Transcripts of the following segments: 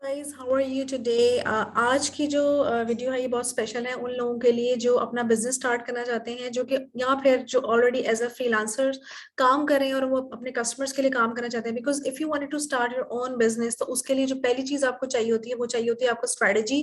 Guys, how are you today. आज की जो वीडियो है ये बहुत स्पेशल है उन लोगों के लिए जो अपना बिजनेस स्टार्ट करना चाहते हैं, जो कि या फिर जो ऑलरेडी एज अ फ्रीलांसर काम कर रहे हैं और वो अपने कस्टमर्स के लिए काम करना चाहते हैं। Because if you wanted to start your own business तो उसके लिए जो पहली चीज आपको चाहिए होती है वो चाहिए होती है आपको स्ट्रेटेजी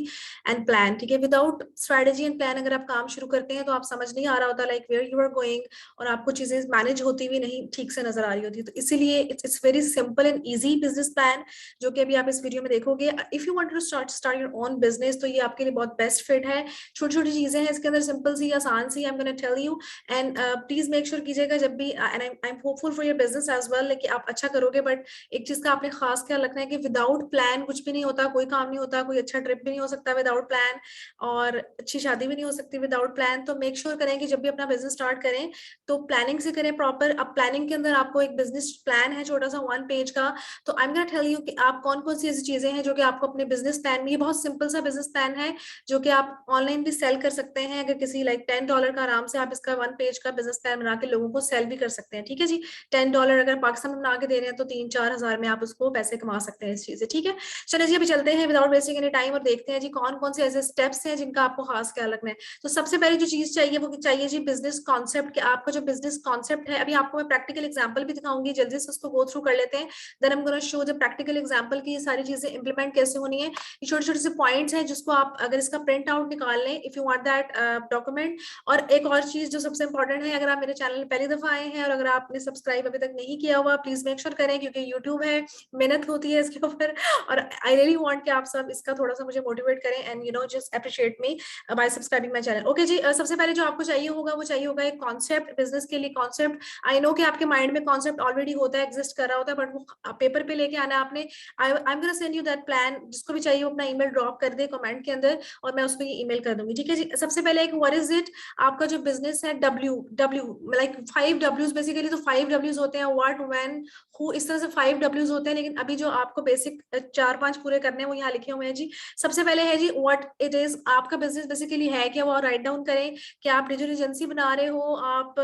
एंड प्लान। ठीक है, विदाउट स्ट्रेटेजी एंड प्लान अगर आप काम शुरू करते हैं तो आप समझ नहीं आ रहा होता like where you are going, और आपको चीजें मैनेज होती हुई नहीं ठीक से नजर आ रही होती है। तो इसीलिए it's very simple and easy business plan जो कि अभी आप इस वीडियो में देखोगे। If you want to start your own business तो ये आपके लिए बहुत बेस्ट फिट है। छोटी छोटी चीजें हैं इसके अंदर, सिंपल सी आसान सी, I am gonna tell you. And please make sure कीजिएगा जब भी, and I am hopeful for your business as well कि आप अच्छा करोगे। बट एक चीज का आपने खास ख्याल रखना है कि विदाउट प्लान कुछ भी नहीं होता, कोई काम नहीं होता, कोई अच्छा ट्रिप भी नहीं हो सकता विदाउट प्लान, और अच्छी शादी भी नहीं हो सकती विदाउट प्लान। तो मेक श्योर करें कि जब भी अपना बिजनेस स्टार्ट करें तो प्लानिंग से करें प्रॉपर। अब प्लानिंग के अंदर आपको एक बिजनेस प्लान है छोटा सा 1 पेज का, तो I am gonna tell you कि आप कौन कौन सी ऐसी चीजें हैं जो कि आपको अपने बिजनेस प्लान में, ये बहुत सिंपल सा बिजनेस प्लान है जो कि आप ऑनलाइन भी सेल कर सकते हैं। अगर किसी लाइक $10 का आराम से आप इसका 1 पेज का बिजनेस प्लान बना के लोगों को सेल भी कर सकते हैं। ठीक है जी, $10 अगर पाकिस्तान में बना के दे रहे हैं तो 3-4 हज़ार में आप उसको पैसे कमा सकते हैं इस चीज से। ठीक है, चलिए जी अभी चलते हैं विदाउट वेस्टिंग एनी टाइम और देखते हैं जी कौन कौन से ऐसे स्टेप्स हैं जिनका आपको खास ख्याल रखना है। तो सबसे पहले जो चीज चाहिए वो चाहिए जी बिजनेस कॉन्सेप्ट, कि आपका जो बिजनेस कॉन्सेप्ट है, अभी आपको मैं प्रैक्टिकल एग्जांपल भी दिखाऊंगी, जल्दी से उसको गो थ्रू कर लेते हैं। Then I am gonna show the practical example की ये सारी चीजें इंप्लीमेंट कैसे होनी है। ये छोटे छोटे से पॉइंट्स हैं जिसको आप अगर इसका प्रिंट आउट निकाल लें, if you want that document. और एक और चीज जो सबसे इंपॉर्टेंट है, अगर आप मेरे चैनल पहली दफा आए हैं और अगर आपने सब्सक्राइब अभी तक नहीं किया हुआ, प्लीज मेक श्योर करें क्योंकि यूट्यूब है, मेहनत होती है इसके ऊपर, और आई रियली वांट कि आप सब इसका थोड़ा सा मुझे मोटिवेट करें and you know just appreciate me by subscribing my channel. Okay जी, सबसे पहले जो आपको चाहिए होगा वो चाहिए होगा एक कॉन्सेप्ट, बिजनेस के लिए कॉन्सेप्ट। आई नो कि आपके माइंड में कॉन्सेप्ट ऑलरेडी होता है, एग्जिस्ट कर रहा होता है, बट वो पेपर पे लेके आना आपने। आई am gonna send you that plan. जिसको भी चाहिए वो अपना ईमेल ड्रॉप कर दे कमेंट के अंदर और मैं उसको ये ईमेल कर दूंगी। ठीक है जी, सबसे पहले एक व्हाट इज इट, आपका जो बिजनेस है, W W like 5 W's basically. तो 5 W's होते हैं, व्हाट, व्हेन, हु, इस तरह से 5 W's होते हैं। लेकिन अभी जो आपको बेसिक 4-5 पूरे करने हैं वो यहाँ लिखे हुए हैं जी। सबसे पहले है जी व्हाट इट इज, आपका बिजनेस बेसिकली है क्या, वो राइट डाउन करें। कि आप डिजिटल एजेंसी बना रहे हो, आप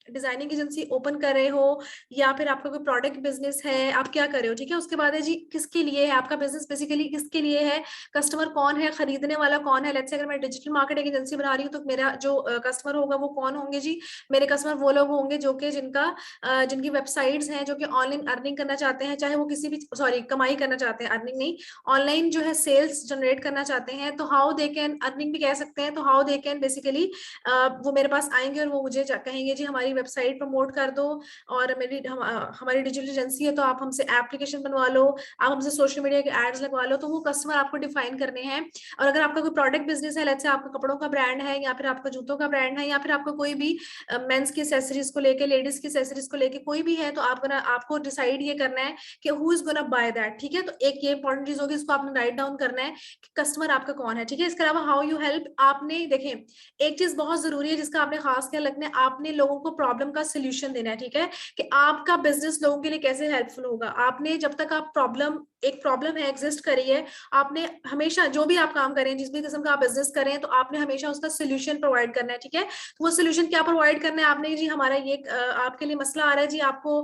डिजाइनिंग एजेंसी ओपन कर रहे हो, या फिर आपका कोई प्रोडक्ट बिजनेस है, आप क्या कर रहे हो। ठीक है, उसके बाद है जी किसके लिए है आपका बिजनेस, बेसिकली किसके लिए है, कस्टमर कौन है, खरीदने वाला कौन है। लेट्स से अगर मैं डिजिटल मार्केटिंग एजेंसी बना रही हूँ तो मेरा जो कस्टमर होगा वो कौन होंगे जी, मेरे कस्टमर वो लोग होंगे जो कि जिनकी वेबसाइट्स हैं, जो कि ऑनलाइन अर्निंग करना चाहते हैं, चाहे वो किसी भी, सॉरी, कमाई करना चाहते हैं, अर्निंग नहीं, ऑनलाइन जो है सेल्स जनरेट करना चाहते हैं। तो हाउ दे कैन, अर्निंग भी कह सकते हैं, तो हाउ दे कैन बेसिकली वो मेरे पास आएंगे और वो मुझे कहेंगे जी हमारी वेबसाइट प्रमोट कर दो, और हमारी डिजिटल एजेंसी है तो आप हमसे एप्लीकेशन बनवा लो, आप हमसे सोशल मीडिया के एड्स लगवा लो। तो वो कस्टमर आपको डिफाइन करने हैं। और अगर आपका कोई प्रोडक्ट बिजनेस है, लेट्स से आपका कपड़ों का ब्रांड है, या फिर आपका जूतों का ब्रांड है, या फिर आपका कोई भी मेंस की एसेसरीज को लेके, लेडीज की एसेसरीज को लेके कोई भी है, तो आपको डिसाइड ये करना है कि who is gonna by that. ठीक है, तो एक ये इंपॉर्टेंट चीज होगी, इसको आपने राइट डाउन करना है कि कस्टमर आपका कौन है। ठीक है, इसके अलावा हाउ यू हेल्प, आपने देखें एक चीज बहुत जरूरी है जिसका आपने खास ख्याल रखना है, आपने लोगों को प्रॉब्लम का सोल्यूशन देना है। ठीक है, कि आपका बिजनेस लोगों के लिए कैसे हेल्पफुल होगा। आपने जब तक आप एक प्रॉब्लम है, एग्जिस्ट करी है, आपने हमेशा जो भी आप काम करें, जिस भी किस्म का आप बिजनेस करें, तो आपने हमेशा उसका सोल्यूशन प्रोवाइड करना है। ठीक है, तो वो सोल्यूशन क्या प्रोवाइड करना है आपने जी, हमारा ये आपके लिए मसला आ रहा है जी, आपको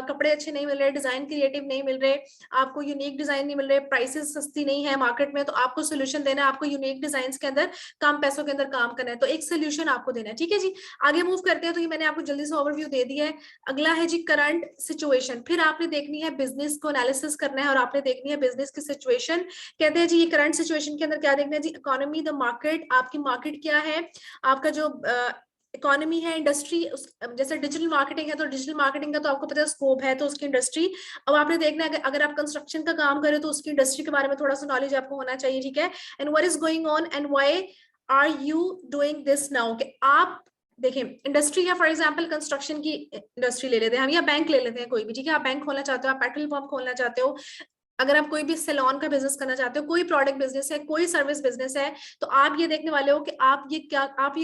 कपड़े अच्छे नहीं मिल रहे, डिजाइन क्रिएटिव नहीं मिल रहे, आपको यूनिक डिजाइन नहीं मिल रहे, प्राइसेस सस्ती नहीं है मार्केट में, तो आपको सोल्यूशन देना है, आपको यूनिक डिजाइन के अंदर कम पैसों के अंदर काम करना है, तो एक सोल्यूशन आपको देना है। ठीक है जी, आगे मूव करते हैं। तो ये मैंने आपको जल्दी से ओवरव्यू दे दिया है। अगला है जी करंट सिचुएशन, फिर आपने देखनी है बिजनेस को एनालिसिस करना है और आपने देखनी है बिजनेस की सिचुएशन। कहते हैं जी ये करंट सिचुएशन के अंदर क्या देखना है जी, इकोनॉमी, द मार्केट, आपकी मार्केट क्या है, आपका जो इकोनॉमी है, इंडस्ट्री, जैसे डिजिटल मार्केटिंग है तो डिजिटल मार्केटिंग का तो आपको पता है स्कोप है, तो उसकी इंडस्ट्री। अब आपने देखना है अगर आप कंस्ट्रक्शन का काम करें तो उसकी इंडस्ट्री के बारे में थोड़ा सा नॉलेज आपको होना चाहिए। ठीक है, and what is going on and why are you doing this now, कि आप देखें इंडस्ट्री है, फॉर एग्जांपल कंस्ट्रक्शन की इंडस्ट्री ले लेते हैं हम, या बैंक ले लेते हैं कोई भी। ठीक है, आप बैंक खोलना चाहते हो, आप पेट्रोल पंप खोलना चाहते हो, अगर आप कोई भी सैलून का बिजनेस करना चाहते हो, कोई प्रोडक्ट बिजनेस है, कोई सर्विस बिजनेस है, तो आप ये देखने वाले हो कि आप ये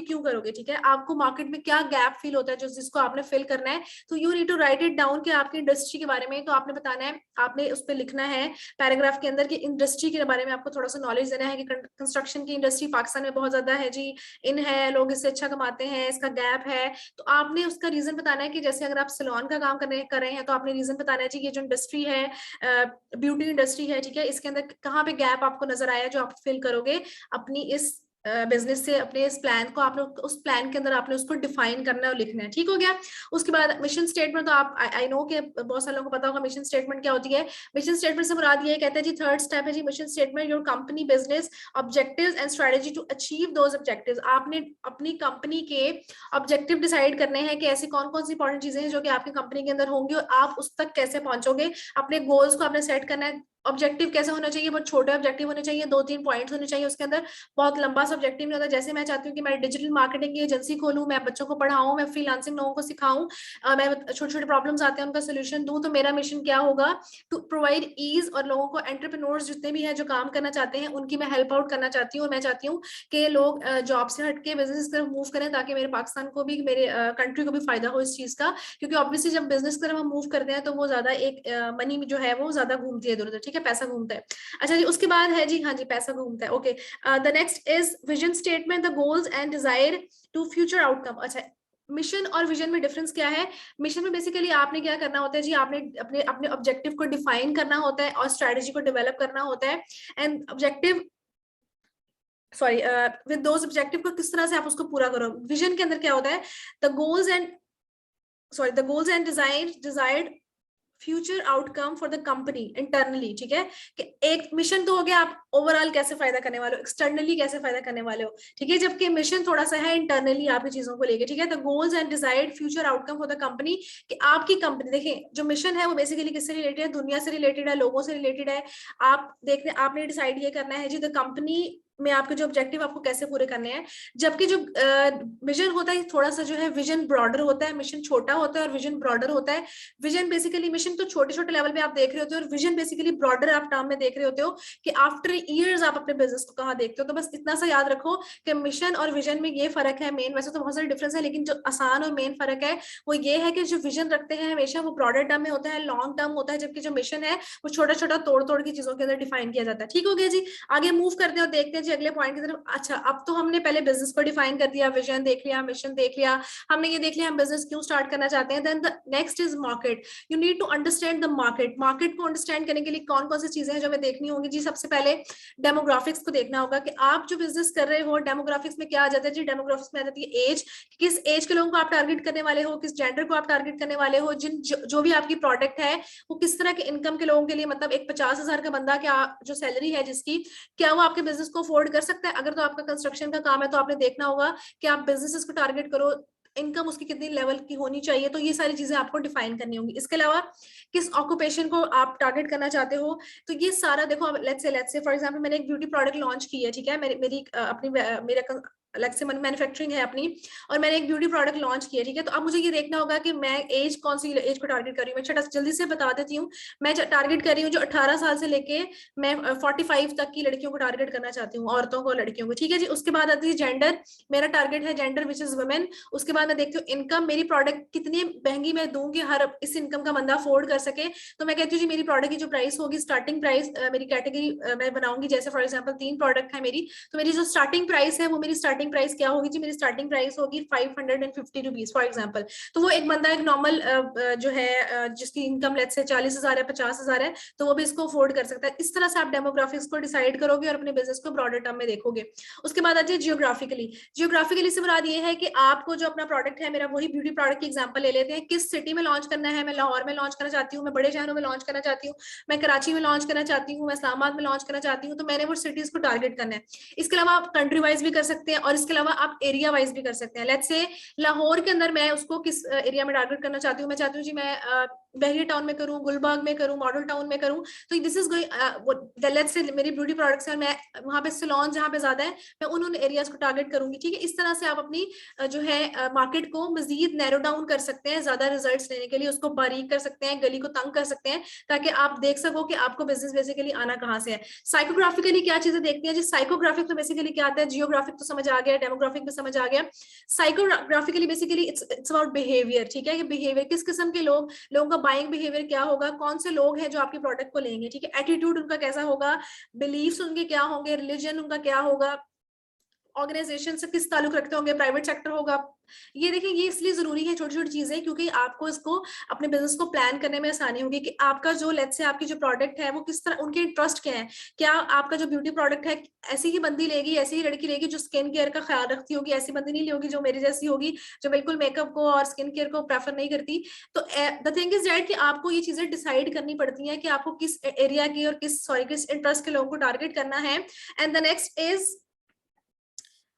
क्यों करोगे। ठीक है, आपको मार्केट में क्या गैप फील होता है जो जिसको आपने फिल करना है, तो you need to write it down कि आपकी इंडस्ट्री के बारे में, तो आपने बताना है, आपने उस पर लिखना है पैराग्राफ के अंदर कि इंडस्ट्री के बारे में आपको थोड़ा सा नॉलेज देना है कि कंस्ट्रक्शन की इंडस्ट्री पाकिस्तान में बहुत ज्यादा है जी, इन है, लोग इससे अच्छा कमाते हैं, इसका गैप है। तो आपने उसका रीजन बताना है कि जैसे अगर आप सैलून का काम कर रहे हैं तो आपने रीजन बताना है जी, ये जो इंडस्ट्री है, ब्यूटी ब्यूटी इंडस्ट्री है, ठीक है, इसके अंदर कहाँ पे गैप आपको नजर आया जो आप फिल करोगे अपनी इस बिजनेस से, अपने इस प्लान को आपने उस प्लान के अंदर आपने उसको डिफाइन करना है और लिखना है, ठीक हो गया। उसके बाद मिशन स्टेटमेंट, तो आप आई नो कि बहुत सारे लोगों को पता होगा मिशन स्टेटमेंट क्या होती है। मिशन स्टेटमेंट से मुराद ये कहते हैं जी, थर्ड स्टेप है जी mission statement, your company business objectives and strategy to achieve those objectives. आपने अपनी कंपनी के ऑब्जेक्टिव डिसाइड करने हैं कि ऐसी कौन कौन सी इंपॉर्टेंट चीजें हैं जो कि आपकी कंपनी के अंदर होंगी और आप उस तक कैसे पहुंचोगे। अपने गोल्स को आपने सेट करना है। ऑब्जेक्टिव कैसे होना चाहिए, बहुत छोटे ऑब्जेक्टिव होने चाहिए, 2-3 पॉइंट्स होने चाहिए उसके अंदर, बहुत लंबा सा ऑब्जेक्टिव नहीं होता। जैसे मैं चाहती हूँ कि मैं डिजिटल मार्केटिंग की एजेंसी खोलूं, मैं बच्चों को पढ़ाऊं, मैं फ्रीलांसिंग लोगों को सिखाऊं, मैं छोटे छोटे प्रॉब्लम्स आते हैं उनका सोल्यूशन दूं, तो मेरा मिशन क्या होगा, टू प्रोवाइड ईज, और लोगों को एंटरप्रेन्योर्स जितने भी हैं जो काम करना चाहते हैं उनकी मैं हेल्प आउट करना चाहती हूँ। और मैं चाहती हूँ कि लोग जॉब से हटके बिजनेस की तरफ मूव करें, ताकि मेरे पाकिस्तान को भी, मेरे कंट्री को भी फायदा हो इस चीज का। क्योंकि ऑब्वियसली जब बिजनेस की तरफ हम मूव करते हैं तो वो ज्यादा एक मनी जो है वो ज्यादा घूमती है इधर उधर, ठीक है, पैसा घूमता है। अच्छा जी, उसके बाद है जी, हाँ जी, पैसा घूमता है, okay. The next is vision statement, the goals and desire to future outcome. अच्छा, मिशन और विजन में डिफरेंस क्या है। मिशन में बेसिकली आपने क्या करना होता है जी, आपने अपने अपने ऑब्जेक्टिव को डिफाइन करना होता है और स्ट्रेटेजी को डेवलप करना होता है। And objective, sorry, with those objective को किस तरह से आप उसको पूरा करो। विजन के अंदर क्या होता है, the goals and, sorry, the goals and desired future outcome for the company internally, ठीक है, कि एक मिशन तो हो गया आप ओवरऑल कैसे फायदा करने वाले हो, एक्सटर्नली कैसे फायदा करने वाले हो, ठीक है, जबकि मिशन थोड़ा सा है इंटरनली आपकी चीजों को लेके, ठीक है। The goals and desired future outcome for the company, कि आपकी कंपनी, देखिए जो मिशन है वो बेसिकली किससे रिलेटेड है, दुनिया से रिलेटेड है, लोगों से रिलेटेड है। आप देखने, आपने डिसाइड ये करना है जी, द कंपनी में आपके जो ऑब्जेक्टिव आपको कैसे पूरे करने हैं। जबकि जो विजन होता है थोड़ा सा जो है विजन ब्रॉडर होता है, मिशन छोटा होता है और विजन ब्रॉडर होता है। विजन बेसिकली, मिशन तो छोटे छोटे लेवल पे आप देख रहे होते हो, और विजन बेसिकली ब्रॉडर आप टर्म में देख रहे होते हो कि आफ्टर ईयर्स आप अपने बिजनेस को कहाँ देखते हो। तो बस इतना सा याद रखो कि मिशन और विजन में ये फर्क है मेन, वैसे तो बहुत सारे डिफरेंस है, लेकिन जो आसान और मेन फर्क है वो ये है कि जो विजन रखते हैं हमेशा वो ब्रॉडर टर्म में होता है, लॉन्ग टर्म होता है, जबकि जो मिशन है वो छोटा छोटा तोड़ तोड़ की चीजों के अंदर डिफाइन किया जाता है। ठीक हो गया जी, आगे मूव करते हैं और देखते हैं जी अगले पॉइंट की तरफ। अच्छा, अब तो हमने पहले बिजनेस को डिफाइन कर दिया, विजन देख लिया, मिशन देख लिया, हमने ये देख लिया हम बिजनेस क्यों स्टार्ट करना चाहते हैं। Then the next is market. You need to understand the market. Market को अंडरस्टैंड करने के लिए कौन कौन सी चीजें हैं जो हमें देखनी होंगी जी। सबसे पहले डेमोग्राफिक्स को देखना होगा कि आप जो बिजनेस कर रहे हो डेमोग्राफिक्स में क्या आ जाता है जी। डेमोग्राफिक्स में आ जाती है एज, किस एज के लोगों को आप टारगेट करने वाले हो, किस जेंडर को आप टारगेट करने वाले हो, जो भी आपकी प्रोडक्ट है वो किस तरह के इनकम के लोगों के लिए, मतलब एक 50,000 का बंदा क्या जो सैलरी है जिसकी, क्या वो आपके बिजनेस को अफोर्ड कर सकता है। अगर तो आपका कंस्ट्रक्शन का काम है तो आपने देखना होगा कि आप बिजनेसेस को टारगेट करो, इनकम उसकी कितनी लेवल की होनी चाहिए, तो ये सारी चीजें आपको डिफाइन करनी होंगी। इसके अलावा किस ऑक्यूपेशन को आप टारगेट करना चाहते हो, तो ये सारा देखो। लेट्स से फॉर एग्जांपल मैंने एक ब्यूटी प्रोडक्ट लॉन्च की है, ठीक है, मेरी अपनी मेरा अलग से मैन्युफैक्चरिंग है अपनी, और मैंने एक ब्यूटी प्रोडक्ट लॉन्च किया, ठीक है। तो अब मुझे ये देखना होगा कि मैं एज कौन सी एज को टारगेट कर रही हूँ। मैं छोटा जल्दी से बता देती हूँ, मैं टारगेट कर रही हूँ जो 18 साल से लेके मैं 45 तक की लड़कियों को टारगेट करना चाहती हूँ, औरतों को, लड़कियों को, ठीक है जी। उसके बाद आती है जेंडर, मेरा टारगेट है जेंडर विच इज वुमेन। उसके बाद मैं देखती हूँ इनकम, मेरी प्रोडक्ट कितनी महंगी मैं दूं कि हर इस इनकम का बंदा अफोर्ड कर सके। तो मैं कहती हूँ जी मेरी प्रोडक्ट की जो प्राइस होगी, स्टार्टिंग प्राइस, मेरी कैटेगरी मैं बनाऊंगी, जैसे फॉर एग्जाम्पल 3 प्रोडक्ट है मेरी, तो मेरी जो स्टार्टिंग प्राइस है वो मेरी स्टार्टिंग प्राइस क्या होगी जी, मेरी स्टार्टिंग प्राइस होगी 550 रुपीज फॉर एग्जाम्पल। तो वो एक बंदा, एक नॉर्मल जो है जिसकी इनकम लेट्स से 40,000 है, 50,000 है, तो वो भी इसको अफोर्ड कर सकता है। इस तरह से आप डेमोग्राफिक्स को डिसाइड करोगे और अपने बिजनेस को ब्रॉडर टर्म में देखोगे। उसके बाद आती है जियोग्राफिकली। जियोग्राफिकली से मुराद ये है कि आपको जो अपना प्रोडक्ट है, मेरा वही ब्यूटी प्रोडक्ट की एग्जांपल ले लेते हैं, किस सिटी में लॉन्च करना है। मैं लाहौर में लॉन्च करना चाहती हूँ, मैं बड़े शहरों में लॉन्च करना चाहती हूँ, मैं कराची में लॉन्च करना चाहती हूँ, मैं इस्लामाबाद में लॉन्च करना चाहती हूँ, तो मैंने वो सिटीज को टारगेट करना है। इसके अलावा आप कंट्री वाइज भी कर सकते हैं और इसके अलावा आप एरिया वाइज भी कर सकते हैं। लेट्स से लाहौर के अंदर मैं उसको किस एरिया में टारगेट करना चाहती हूँ, मैं चाहती हूँ जी मैं बहरी टाउन में करूँ, गुलबर्ग में करूँ, मॉडल टाउन में करूँ, तो this is going, let's say मेरी ब्यूटी प्रोडक्ट्स है, मैं वहां पे सैलून जहाँ पे ज्यादा है मैं उन एरियाज को टारगेट करूंगी, ठीक है। इस तरह से आप अपनी जो है मार्केट को मजीद नैरो डाउन कर सकते हैं, ज्यादा रिजल्ट्स लेने के लिए उसको बारीक कर सकते हैं, गली को तंग कर सकते हैं, ताकि आप देख सको कि आपको बिजनेस बेसिकली आना कहाँ से है। साइकोग्राफिकली क्या चीजें देखती हैं जी। साइकोग्राफिक तो बेसिकली क्या आता है, जियोग्राफिक तो समझ आ गया, डेमोग्राफिक भी समझ आ गया। साइकोग्राफिकली बेसिकली इट्स अबाउट बिहेवियर, ठीक है। ये बिहेवियर, किस किस्म के लोगों का बाइंग बिहेवियर क्या होगा, कौन से लोग हैं जो आपके प्रोडक्ट को लेंगे, ठीक है। एटीट्यूड उनका कैसा होगा, बिलीफ्स उनके क्या होंगे, रिलीजन उनका क्या होगा, ऑर्गेनाइजेशन से किस ताल्लुक रखते होंगे, प्राइवेट सेक्टर होगा, ये देखिए, ये इसलिए जरूरी है छोटी छोटी चीजें, क्योंकि आपको इसको अपने बिजनेस को प्लान करने में आसानी होगी कि आपका जो लेट्स से आपकी जो प्रोडक्ट है वो किस तरह, उनके इंटरेस्ट क्या है, क्या आपका जो ब्यूटी प्रोडक्ट है ऐसी ही बंदी लेगी, ऐसी ही लड़की लेगी जो स्किन केयर का ख्याल रखती होगी, ऐसी बंदी नहीं लेगी जो मेरी जैसी होगी, जो बिल्कुल मेकअप को और स्किन केयर को प्रेफर नहीं करती। तो द थिंग इज दैट कि आपको ये चीजें डिसाइड करनी पड़ती हैं कि आपको किस एरिया की और किस इंटरेस्ट के लोगों को टारगेट करना है। एंड द नेक्स्ट इज,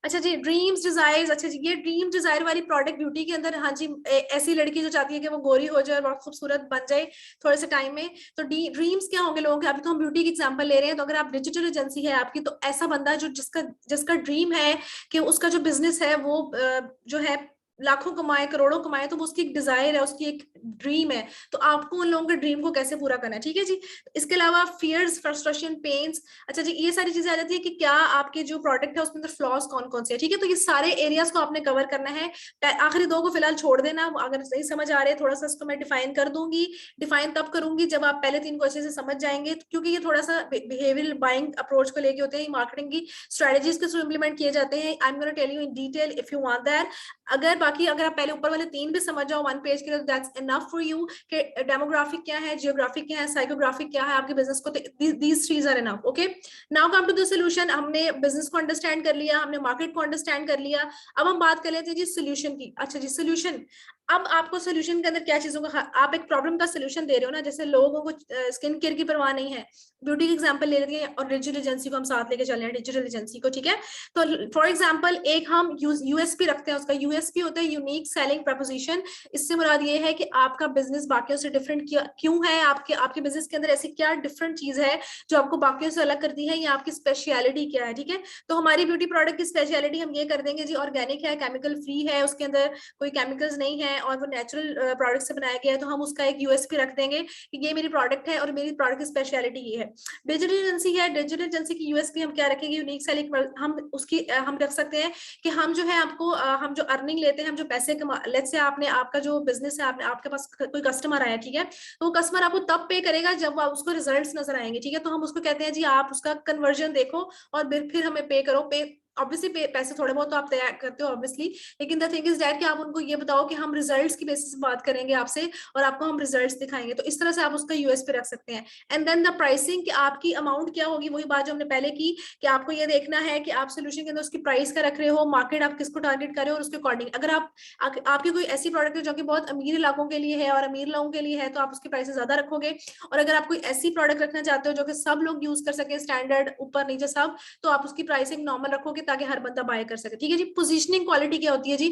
अच्छा जी, ड्रीम्स डिजायर्स। अच्छा जी, ये ड्रीम डिजायर वाली प्रोडक्ट ब्यूटी के अंदर, हाँ जी, ऐसी लड़की जो चाहती है कि वो गोरी हो जाए और बहुत खूबसूरत बन जाए थोड़े से टाइम में, तो ड्रीम्स क्या होंगे लोगों के। अभी तो हम ब्यूटी की एग्जांपल ले रहे हैं, तो अगर आप डिजिटल एजेंसी है आपकी, तो ऐसा बंदा जो जिसका जिसका ड्रीम है कि उसका जो बिजनेस है वो जो है लाखों कमाए, करोड़ों कमाए, तो वो उसकी एक डिजायर है, उसकी एक ड्रीम है। तो आपको उन लोगों के ड्रीम को कैसे पूरा करना है, ठीक है जी। इसके अलावा फियर्स, फ्रस्ट्रेशन, पेन्स, अच्छा जी, ये सारी चीजें आ जाती है कि क्या आपके जो प्रोडक्ट है उसके अंदर फ्लॉज कौन कौन से है, ठीक है। तो ये सारे एरियाज को आपने कवर करना है। आखिरी दो को फिलहाल छोड़ देना, अगर नहीं समझ आ रहे थोड़ा सा इसको मैं डिफाइन कर दूंगी। डिफाइन तब करूंगी जब आप पहले तीन को अच्छे से समझ जाएंगे, क्योंकि ये थोड़ा सा बिहेवियरल बाइंग अप्रोच को लेके होते हैं, मार्केटिंग की स्ट्रेटेजीज के थ्रू इंप्लीमेंट किए जाते हैं। I am gonna tell you in detail if you want that. अगर आप पहले ऊपर वाले तीन भी समझ जाओ वन पेज के लिए, दैट्स इनफ फॉर यू कि डेमोग्राफिक क्या है, जियोग्राफिक क्या है, साइकोग्राफिक क्या है आपके बिजनेस को, these threes are enough. Okay, now come to the solution. हमने बिजनेस को अंडरस्टैंड कर लिया, हमने मार्केट को अंडरस्टैंड कर लिया, अब हम बात कर लेते हैं जी सोल्यूशन की। अच्छा जी, सोल्यूशन, अब आपको सोल्यूशन के अंदर क्या चीजों का, आप एक प्रॉब्लम का सोल्यूशन दे रहे हो ना, जैसे लोगों को स्किन केयर की परवाह नहीं है, ब्यूटी की एग्जांपल ले लेते हैं और डिजिटल एजेंसी को हम साथ लेके चल रहे हैं, डिजिटल एजेंसी को, ठीक है। तो फॉर एग्जांपल एक हम यूएसपी रखते हैं, उसका यूएसपी होता है यूनिक सेलिंग प्रपोजिशन। इससे मुराद ये है कि आपका बिजनेस बाकियों से डिफरेंट क्यों है, आपके बिजनेस के अंदर ऐसी क्या डिफरेंट चीज है जो आपको बाकियों से अलग करती है, या आपकी स्पेशलिटी क्या है, ठीक है। तो हमारी ब्यूटी प्रोडक्ट की स्पेशलिटी हम ये कर देंगे जी, ऑर्गेनिक है, केमिकल फ्री है, उसके अंदर कोई केमिकल्स नहीं है और वो नेचुरल प्रोडक्ट से बनाया गया है, तो हम उसका एक यूएसपी रख देंगे कि ये मेरी प्रोडक्ट है और मेरी प्रोडक्ट की स्पेशलिटी ये है। डिजिटल एजेंसी है, डिजिटल एजेंसी की यूएसपी हम क्या रखेंगे, यूनिक सेलिंग, हम उसकी हम रख सकते हैं कि हम जो है आपको हम जो अर्निंग लेते हैं, हम जो पैसे कमा, लेट्स से आपने आपका जो बिजनेस है, आपने आपके पास कोई कस्टमर आया, ठीक है, तो वो कस्टमर आपको तब पे करेगा जब उसको रिजल्ट्स नजर आएंगे, ठीक है। तो हम उसको कहते हैं जी आप उसका कन्वर्जन देखो और फिर हमें पे करो। पे ऑब्वियसली पैसे थोड़े बहुत तो आप तैयार करते हो ऑब्वियसली, लेकिन द थिंग इज दैट कि आप उनको ये बताओ कि हम रिजल्ट्स की बेसिस पे बात करेंगे आपसे और आपको हम रिजल्ट्स दिखाएंगे, तो इस तरह से आप उसका यूएस पे रख सकते हैं। एंड देन द प्राइसिंग, कि आपकी अमाउंट क्या होगी, वही बात जो हमने पहले की कि आपको ये देखना है कि आप सोल्यूशन के अंदर उसकी प्राइस का रख रहे हो, मार्केट आप किसको टारगेट कर रहे हो, और उसके अकॉर्डिंग अगर आपकी कोई ऐसी प्रोडक्ट है जो कि बहुत अमीर इलाकों के लिए है और अमीर लोगों के लिए है, तो आप उसकी प्राइसेस ज्यादा रखोगे। और अगर आप कोई ऐसी प्रोडक्ट रखना चाहते हो जो कि सब लोग यूज कर सके, स्टैंडर्ड वीडियो नीचे सब, तो आप उसकी प्राइसिंग नॉर्मल रखोगे ताकि हर बंदा बाय कर सके, ठीक है जी। पोजीशनिंग क्वालिटी क्या होती है जी,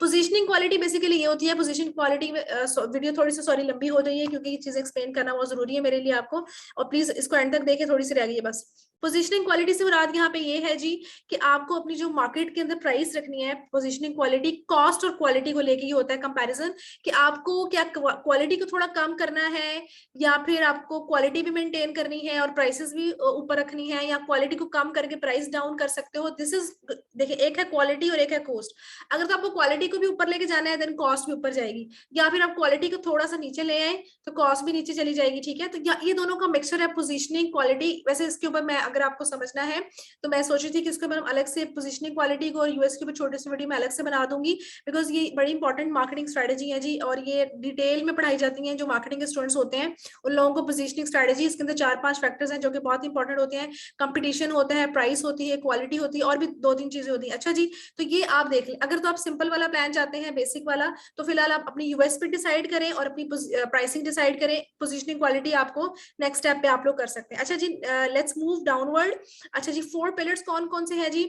पोजीशनिंग क्वालिटी बेसिकली ये होती है, पोजीशन क्वालिटी में वीडियो थोड़ी सी सॉरी लंबी हो रही है क्योंकि ये चीज एक्सप्लेन करना बहुत जरूरी है मेरे लिए आपको, और प्लीज इसको एंड तक देखे, थोड़ी सी रह गई है बस। पोजीशनिंग क्वालिटी से मुराद यहाँ पे ये है जी कि आपको अपनी जो मार्केट के अंदर प्राइस रखनी है, पोजीशनिंग क्वालिटी कॉस्ट और क्वालिटी को लेके ही होता है कंपैरिजन, कि आपको क्या क्वालिटी को थोड़ा कम करना है या फिर आपको क्वालिटी भी मेंटेन करनी है और प्राइसेस भी ऊपर रखनी है, या क्वालिटी को कम करके प्राइस डाउन कर सकते हो। दिस इज, देखिए एक है क्वालिटी और एक है कॉस्ट। अगर तो आपको क्वालिटी को भी ऊपर लेके जाना है देन कॉस्ट भी ऊपर जाएगी, या फिर आप क्वालिटी को थोड़ा सा नीचे ले आए तो कॉस्ट भी नीचे चली जाएगी, ठीक है। तो ये दोनों का मिक्सचर है पोजीशनिंग क्वालिटी। वैसे इसके ऊपर मैं, अगर आपको समझना है तो मैं सोच रही थी कि इसके ऊपर हम अलग से पोजीशनिंग क्वालिटी को और यूएस के ऊपर छोटे से वीडियो में अलग से बना दूंगी, बिकॉज ये बड़ी इंपॉर्टेंट मार्केटिंग स्ट्रेटेजी है जी, और ये डिटेल में पढ़ाई जाती है। जो मार्केटिंग के स्टूडेंट्स होते हैं उन लोगों को पोजीशनिंग स्ट्रेटेजी, इसके अंदर 4-5 फैक्टर्स हैं जो कि बहुत इंपॉर्टेंट होते हैं। कंपटीशन होता है, प्राइस होती है, क्वालिटी होती है, और भी 2-3 चीजें होती है। अच्छा जी, तो ये आप देख लें। अगर तो आप सिंपल वाला प्लान चाहते हैं, बेसिक वाला, तो फिलहाल आप अपनी यूएसपी डिसाइड करें और अपनी प्राइसिंग डिसाइड करें, पोजीशनिंग क्वालिटी आपको नेक्स्ट स्टेप पे आप लोग कर सकते हैं। अच्छा जी, लेट्स मूव डाउनवर्ड। अच्छा जी, 4 पिलर्स कौन कौन से हैं जी।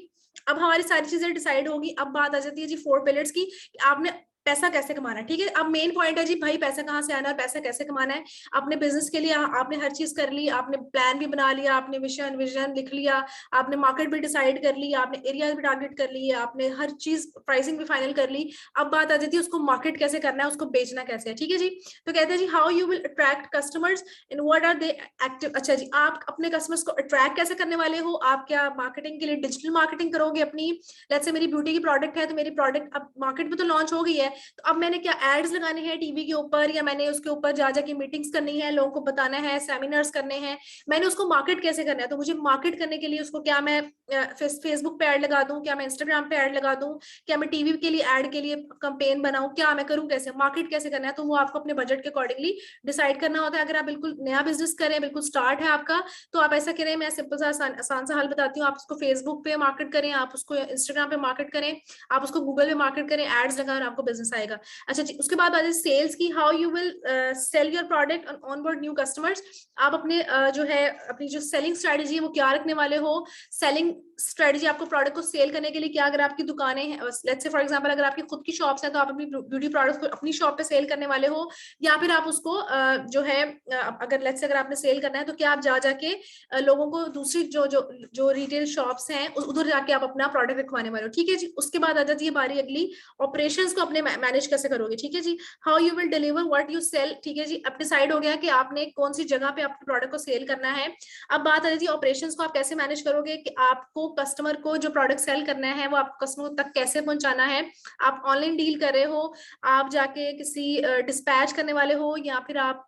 अब हमारी सारी चीजें डिसाइड होगी, अब बात आ जाती है जी 4 पिलर्स की, आपने पैसा कैसे कमाना है, ठीक है। अब मेन पॉइंट है जी भाई पैसा कहाँ से आना है, पैसा कैसे कमाना है। अपने बिजनेस के लिए आपने हर चीज कर ली, आपने प्लान भी बना लिया, आपने मिशन विजन लिख लिया, आपने मार्केट भी डिसाइड कर ली, आपने एरिया भी टारगेट कर लिए, आपने हर चीज प्राइसिंग भी फाइनल कर ली। अब बात आ जाती है उसको मार्केट कैसे करना है, उसको बेचना कैसे है, ठीक है जी। तो कहते हैं जी how you will attract customers in what are they active. अच्छा जी, आप अपने कस्टमर्स को अट्रैक्ट कैसे करने वाले हो, आप क्या मार्केटिंग के लिए डिजिटल मार्केटिंग करोगे अपनी। लेट्स से मेरी ब्यूटी की प्रोडक्ट है, तो मेरी प्रोडक्ट अब मार्केट में तो लॉन्च हो गई है, तो अब मैंने क्या एड्स लगाने हैं टीवी के ऊपर, या मैंने उसके ऊपर जा जाके मीटिंग्स करनी है, लोगों को बताना है, सेमिनार्स करने हैं, मैंने उसको मार्केट कैसे करना है। तो मुझे मार्केट करने के लिए उसको क्या मैं फेसबुक पे ऐड लगा दूं, क्या मैं इंस्टाग्राम पे ऐड लगा दूं, क्या मैं टीवी के लिए ऐड के लिए कंपेन बनाऊं, क्या मैं करूं, कैसे मार्केट कैसे करना है। तो वो आपको अपने बजट के अकॉर्डिंगली डिसाइड करना होता है। अगर आप बिल्कुल नया बिजनेस करें, बिल्कुल स्टार्ट है आपका, तो आप ऐसा करें, मैं सिंपल सा आसान सा हल बताती हूँ। आप उसको फेसबुक पे मार्केट करें, आप उसको इंस्टाग्राम पे मार्केट करें, आप उसको गूगल पे मार्केट करें, एड्स लगाएं, आपको बिजनेस आएगा। अच्छा जी, उसके बाद आते सेल्स की, how you will sell your product and onboard new customers. आप अपने जो है अपनी जो सेलिंग स्ट्रेटजी है वो क्या रखने वाले हो। सेलिंग स्ट्रेटजी आपको प्रोडक्ट को सेल करने के लिए क्या, अगर आपकी दुकानें हैं, लेट्स से फॉर एग्जांपल अगर आपकी खुद की शॉप्स हैं, तो आप अपनी ब्यूटी प्रोडक्ट्स को अपनी शॉप पे सेल करने वाले हो, या फिर आप उसको जो है अगर लेट्स से अगर आपने सेल करना है, तो क्या आप जा जाके लोगों को दूसरी जो जो जो रिटेल शॉप्स हैं उधर जाके आप अपना प्रोडक्ट रखवाने वाले हो। ठीक है जी। उसके बाद आ जाती है बारी अगली, ऑपरेशंस को अपने मैनेज कैसे करोगे। ठीक है जी, how you will deliver what you sell. ठीक है जी, अब डिसाइड हो गया कि आपने कौन सी जगह पे अपने प्रोडक्ट को सेल करना है। अब बात आ जाती है ऑपरेशंस को आप कैसे मैनेज करोगे, कि आपको कस्टमर को जो प्रोडक्ट सेल करना है वो आप कस्टमर तक कैसे पहुंचाना है। आप ऑनलाइन डील कर रहे हो, आप जाके किसी डिस्पैच करने वाले हो, या फिर आप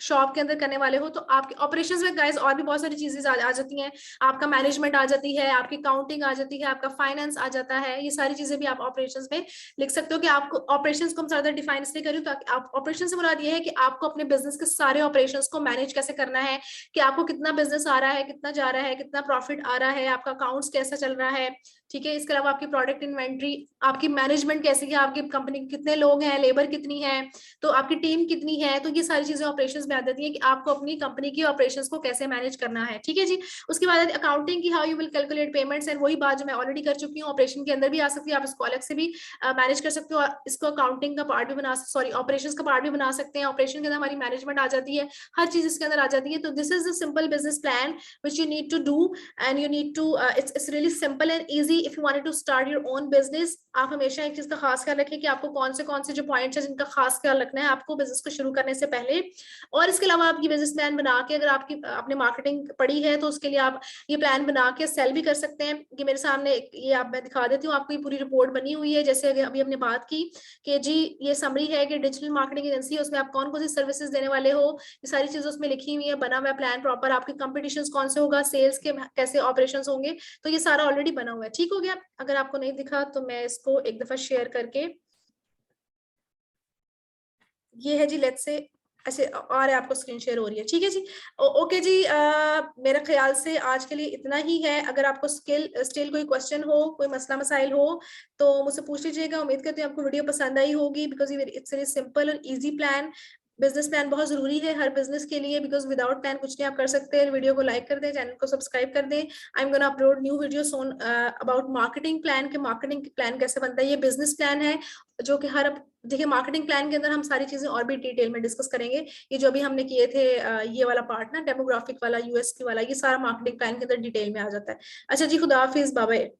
शॉप के अंदर करने वाले हो। तो आपके ऑपरेशंस में गाइस और भी बहुत सारी चीजें आ जाती हैं। आपका मैनेजमेंट आ जाती है, आपकी काउंटिंग आ जाती है, आपका फाइनेंस आ जाता है। ये सारी चीजें भी आप ऑपरेशंस में लिख सकते हो। कि आपको ऑपरेशंस को हम ज्यादा डिफाइन इसलिए करूँ ताकि आप ऑपरेशन से मुराद ये है कि आपको अपने बिजनेस के सारे ऑपरेशंस को मैनेज कैसे करना है, कि आपको कितना बिजनेस आ रहा है, कितना जा रहा है, कितना प्रॉफिट आ रहा है, आपका अकाउंट्स कैसा चल रहा है। ठीक है, इसके अलावा आपकी प्रोडक्ट इन्वेंट्री, आपकी मैनेजमेंट कैसी है, आपकी कंपनी कितने लोग हैं, लेबर कितनी है, तो आपकी टीम कितनी है। तो ये सारी चीजें ऑपरेशंस में आ जाती है कि आपको अपनी कंपनी की ऑपरेशंस को कैसे मैनेज करना है। ठीक है जी। उसके बाद अकाउंटिंग की, how you will calculate payments, and वही बात जो मैं ऑलरेडी कर चुकी हूँ, ऑपरेशन के अंदर भी आ सकती है, आप इसको अलग से भी मैनेज कर सकते हो, इसको अकाउंटिंग का पार्ट भी बना, सॉरी ऑपरेशंस का पार्ट भी बना सकते हैं। ऑपरेशन के अंदर हमारी मैनेजमेंट आ जाती है, हर चीज इसके अंदर आ जाती है। तो this is the simple business plan which you need to do, and you need to it's really simple and easy if you wanted to start your own business। आप हमेशा एक चीज का खास ख्याल रखें कि आपको कौन से जो पॉइंट्स है जिनका खास ख्याल रखना है आपको बिजनेस को शुरू करने से पहले। और इसके अलावा आप ये बिजनेस प्लान बना के, अगर आपकी आपने मार्केटिंग पढ़ी है तो उसके लिए आप ये प्लान बना के सेल भी कर सकते हैं। कि मेरे सामने ये आप मैं दिखा देती हूँ आपको, ये पूरी रिपोर्ट बनी हुई है। जैसे अभी हमने बात की कि जी ये समरी है कि डिजिटल मार्केटिंग एजेंसी है, उसमें आप कौन कौन सी सर्विसेज देने वाले हो, ये सारी चीजें उसमें लिखी हुई है, बना हुआ प्लान प्रॉपर। आपके कंपटीशन कौन से होगा, सेल्स के कैसे ऑपरेशंस होंगे, तो ये सारा ऑलरेडी बना हुआ है। ठीक हो गया। अगर आपको नहीं दिखा तो मैं इसको एक दफा शेयर करके, ये है जी लेट्स से ऐसे, और आपको स्क्रीन शेयर हो रही है। ठीक है जी। ओके जी, मेरे ख्याल से आज के लिए इतना ही है। अगर आपको स्टिल कोई क्वेश्चन हो, कोई मसला मसाइल हो, तो मुझसे पूछ लीजिएगा। उम्मीद करती हूँ आपको वीडियो पसंद आई होगी, बिकॉज इट्स वेरी सिंपल और इजी प्लान। बिजनेस प्लान बहुत जरूरी है हर बिजनेस के लिए, बिकॉज विदाउट प्लान कुछ नहीं आप कर सकते। वीडियो को लाइक कर दें, चैनल को सब्सक्राइब कर दें। आई am gonna upload new videos on about marketing plan, के मार्केटिंग प्लान कैसे बनता है। ये बिजनेस प्लान है जो कि हर, देखिए मार्केटिंग प्लान के अंदर हम सारी चीजें और भी डिटेल में डिस्कस करेंगे। ये जो अभी हमने किए थे ये वाला पार्ट ना, डेमोग्राफिक वाला, यूएसपी वाला, ये सारा मार्केटिंग प्लान के अंदर डिटेल में आ जाता है। अच्छा जी, खुदा हाफिज, बाय बाय।